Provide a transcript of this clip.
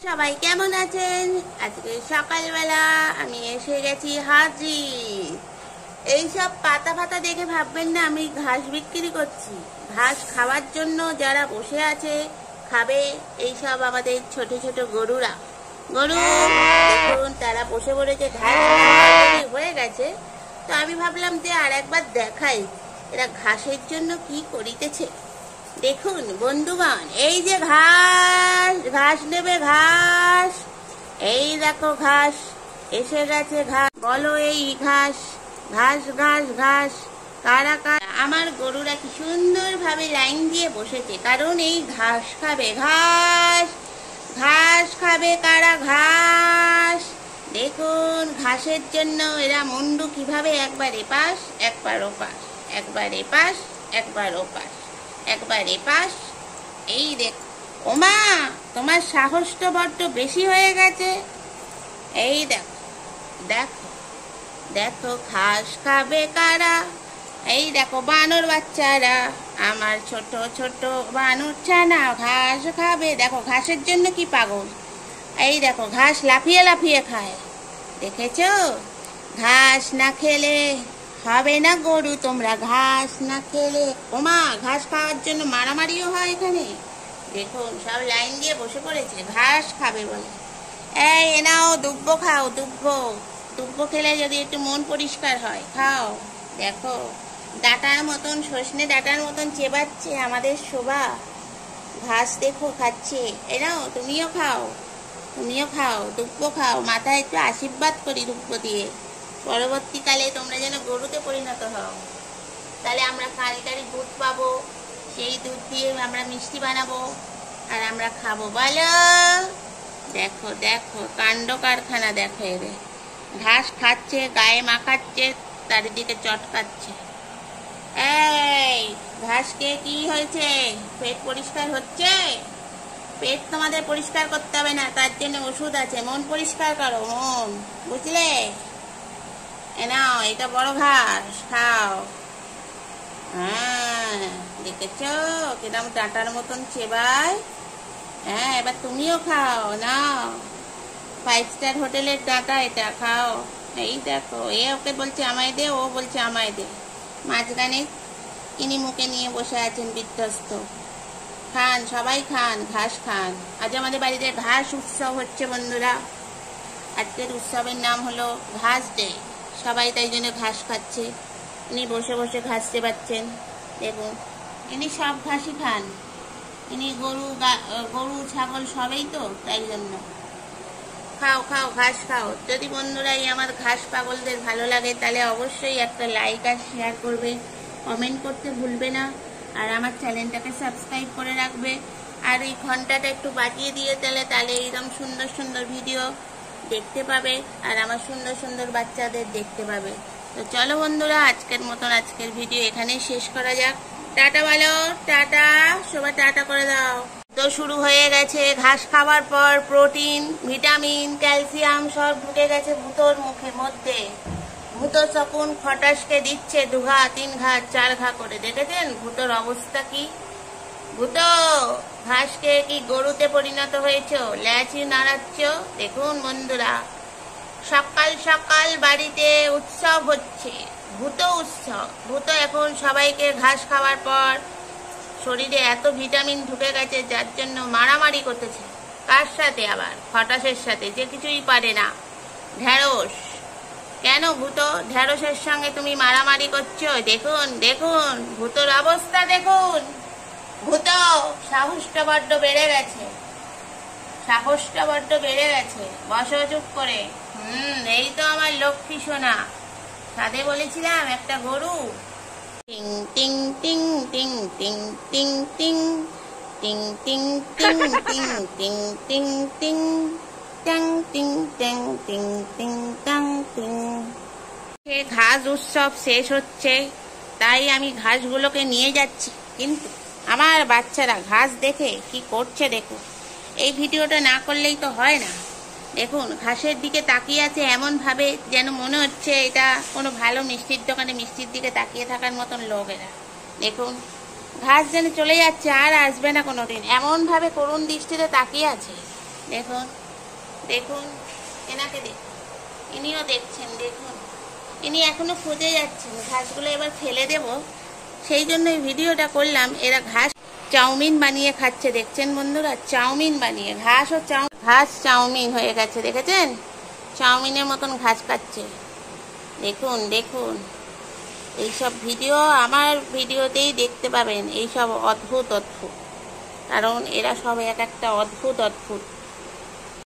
সবাই কেমন আছেন? আজকে সকালবেলা আমি এসে গেছি হাজির। এইসব পাতা ফাতা দেখে ভাববেন না আমি ঘাস বিক্রি করছি। ঘাস খাওয়ার জন্য যারা বসে আছে খাবে, এইসব আমাদের ছোট ছোট গরুরা। গরু দেখুন তারা বসে পড়েছে, ঘাস হয়ে গেছে। তো আমি ভাবলাম যে আর একবার দেখাই এরা ঘাসের জন্য কি করিতেছে। দেখুন বন্ধুগণ, এই যে ঘাস, ঘাস নেবে ঘাস, এই দেখো ঘাস এসে গেছে। ঘাস বলো, এই ঘাস ঘাস ঘাস ঘাস কারা কারা। আমার গরুরা কি সুন্দর ভাবে লাইন দিয়ে বসেছে, কারণ এই ঘাস খাবে। ঘাস ঘাস খাবে কারা? ঘাস। দেখুন ঘাসের জন্য এরা মুন্ডু কিভাবে একবার এপাশ একবার ওপাশ, একবার এপাশ একবার ওপাশ, একবার এপাশ। এই দেখ, ওমা তোমার সাহস তো বড্ড বেশি হয়ে গেছে। এই দেখো দেখো দেখো ঘাস খাবে কারা? এই দেখো বানর বাচ্চারা, আমার ছোট ছোট বানর ছানা ঘাস খাবে। দেখো ঘাসের জন্য কি পাগল। এই দেখো ঘাস লাফিয়ে লাফিয়ে খায়, দেখেছো? ঘাস না খেলে হবে না গরু, তোমরা ঘাস না খেলে। ওমা ঘাস খাওয়ার জন্য মারামারিও হয় এখানে। দেখুন সব লাইন দিয়ে বসে পড়েছে, ঘাস খাবে বলে। এই নাও দুব্বো খাও, দুব্বো। দুব্বো খেলে যদি একটু মন পরিষ্কার হয়, খাও। দেখো ডাটার মতন, সজনে ডাটার মতন চেবাচ্ছে আমাদের শোভা। ঘাস দেখো খাচ্ছে। এ নাও তুমিও খাও, তুমিও খাও, দুব্বো খাও। মাথায় একটু আশীর্বাদ করি দুব্বো দিয়ে, পরবর্তীকালে তোমরা যেন গরুতে পরিণত হও। তাহলে আমরা কালকারি দুধ পাবো, সেই দুধ দিয়ে আমরা মিষ্টি বানাবো আর আমরা খাবো। বলো, দেখো দেখো কাণ্ড কারখানা। দেখো এদের ঘাস খাচ্ছে, গায়ে মাখাচ্ছে, চারিদিকে চটকাচ্ছে। এই ঘাসকে কি হয়েছে? পেট পরিষ্কার হচ্ছে? পেট তোমাদের পরিষ্কার করতে হবে না, তার জন্য ওষুধ আছে। মন পরিষ্কার করো, মন, বুঝলে? এ নাও, এটা বড় ঘাস, খাও। হ্যাঁ দেখেছো কিরম ডাটার মতন চেবায়? হ্যাঁ এবার তুমিও খাও, নাও। 5 স্টার হোটেলের ডাটা, এটা খাও। এই দেখো, এ ওকে বলছে আমায় দে, ও বলছে আমায় দে। মাঝখানে ইনি মুখে নিয়ে বসে আছেন বিধ্বস্ত। খান, সবাই খান, ঘাস খান। আজ আমাদের বাড়িতে ঘাস উৎসব হচ্ছে বন্ধুরা। আজকের উৎসবের নাম হলো ঘাস ডে। সবাই তাই জন্য ঘাস খাচ্ছে। ইনি বসে বসে ঘাস চেবাচ্ছেন। দেখুন ইনি সব ঘাসই খান। ইনি গরু ছাগল সবই তো, তাই জন্য খাও খাও ঘাস খাও। যদি বন্ধুরা এই আমার ঘাস পাগলদের ভালো লাগে তাহলে অবশ্যই একটা লাইক আর শেয়ার করবে, কমেন্ট করতে ভুলবে না, আর আমার চ্যানেলটাকে সাবস্ক্রাইব করে রাখবে। আর এই ঘন্টাটা একটু বাজিয়ে দিয়ে তাহলে এইরকম সুন্দর সুন্দর ভিডিও দেখতে পাবে, আর আমার সুন্দর সুন্দর বাচ্চাদের দেখতে পাবে। তো চলো বন্ধুরা, আজকের মতন আজকের ভিডিও এখানেই শেষ করা যাক। টাটা বলো, টাটা, সবাই টাটা করে দাও। তো শুরু হয়ে গেছে। ঘাস খাওয়ার পর প্রোটিন, ভিটামিন, ক্যালসিয়াম সব ঢুকে গেছে ভূতোর মুখের মধ্যে। ভূতো তখন খটাসকে দিচ্ছে 2 ঘা 3 ঘা 4 ঘা করে। দেখেছেন ভূতোর অবস্থা কি? ভূতো ঘাসকে কি গরুতে পরিণত হয়েছ? ল্যাচি নাড়াচ্ছ? দেখুন বন্ধুরা, সকাল সকাল বাড়িতে উৎসব হচ্ছে, ভূত উৎসব। ভূত এখন সবাইকে ঘাস খাওয়ার পর শরীরে এত ভিটামিন ঢুকে গেছে যার জন্য মারামারি করতেছে। কার সাথে? আবার খটাসের সাথে, যে কিছুই পারে না। ঢেঁড়স। কেন ভূত ঢেঁড়সের সঙ্গে তুমি মারামারি করছো? দেখুন দেখুন ভূতর অবস্থা দেখুন। ভূত সাহসটা বড্ড বেড়ে গেছে, সাহসটা বড্ড বেড়ে গেছে। বসো চুপ করে। এই তো আমার লক্ষ্মী সোনা। সাথে বলেছিলাম একটা গরু। টিং টিং টিং টিং টিং টিং টিং টিং টিং টিং টিং টিং টিং টিং ট্যাং টিং ট্যাং টিং টিং ট্যাং টিং। ঘাস উৎসব শেষ হচ্ছে, তাই আমি ঘাসগুলোকে নিয়ে যাচ্ছি। কিন্তু আমার বাচ্চারা ঘাস দেখে কি করছে দেখুন। এই ভিডিওটা না করলেই তো হয় না। দেখুন ঘাসের দিকে তাকিয়ে আছে এমন ভাবে যেন মনে হচ্ছে এটা কোনো ভালো মিষ্টির দোকানে মিষ্টির দিকে তাকিয়ে থাকার মতন লোক এরা। দেখুন ঘাস যেন চলে যাচ্ছে, আর আসবে না কোনোদিন, এমন ভাবে করুণ দৃষ্টিতে তাকিয়ে আছে। দেখুন দেখুন, এনাকে দেখুন, ইনিও দেখছেন, দেখুন ইনি এখনো খুঁজে যাচ্ছেন। ঘাসগুলো এবার ফেলে দেব, সেই জন্য এই ভিডিওটা করলাম। এরা ঘাস চাউমিন বানিয়ে খাচ্ছে, দেখছেন বন্ধুরা, চাউমিন বানিয়ে, ঘাস চাউমিন হয়ে গেছে, দেখেছেন? চাউমিনের মতন ঘাস খাচ্ছে। দেখুন দেখুন, এইসব ভিডিও আমার ভিডিওতেই দেখতে পাবেন, এইসব অদ্ভুত অদ্ভুত, কারণ এরা সব এক একটা অদ্ভুত অদ্ভুত।